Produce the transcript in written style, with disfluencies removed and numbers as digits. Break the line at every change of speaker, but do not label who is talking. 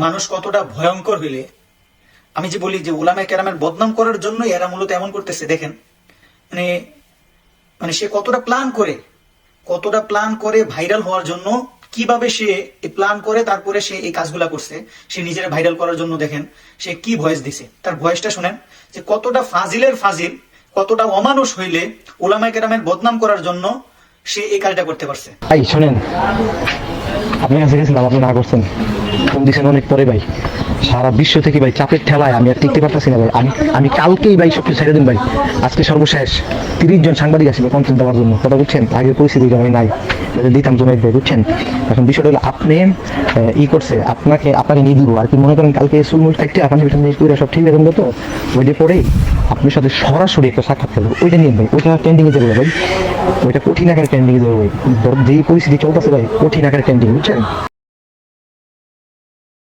মানুষ কতটা ভয়ঙ্কর হইলে, আমি যে বলি যে উলামায়ে কেরামের বদনাম করার জন্য এরা মূলত এমন করতেছে দেখেন, মানে মানে সে কতটা প্ল্যান করে ভাইরাল হওয়ার জন্য, কিভাবে সে প্ল্যান করে তারপরে সে এই কাজগুলা করছে। সে নিজের ভাইরাল করার জন্য দেখেন সে কি ভয়েস দিছে, তার ভয়েসটা শুনেন যে কতটা ফাজিলের ফাজিল, কতটা অমানুষ হইলে উলামায়ে কেরামের বদনাম করার জন্য সে এই কাজটা করতে পারছে।
ভাই শোনেন, আপনার কাছে গেছিলাম, আপনি না করছেন, ফোন দিয়েছেন অনেক পরে ভাই। সারা বিশ্ব থেকে ভাই চাপের ঠেলায় আমি আর টিকতে পারতেছি না ভাই। আমি কালকেই ভাই সবকিছু ছেড়ে দিন ভাই। আজকে সর্বশেষ 30 জন সাংবাদিক আসছিল কন্টেন্ট দেওয়ার জন্য, কথা বুঝছেন? আগের পরিস্থিতি আমি নাই, দিতাম জমে ভাই, বুঝছেন? এখন বিষয়টা হলো আপনি করছে, আপনাকে নিয়ে দিব আর কি। মনে করেন কালকে সুলমুল থাকতে আপনি সব ঠিক রাখবেন তো, ওইটা পরেই আপনার সাথে সরাসরি একটা সাক্ষাৎ করবো, ওইটা নিয়ে ভাই। ওইটা ট্রেন্ডিংয়ে যাবে ভাই, ওইটা কঠিন আকারে ট্রেন্ডিংয়ে যাবে ভাই। যেই পরিস্থিতি চলতেছে ভাই, কঠিন আকারে ট্রেন্ডিং, বুঝছেন?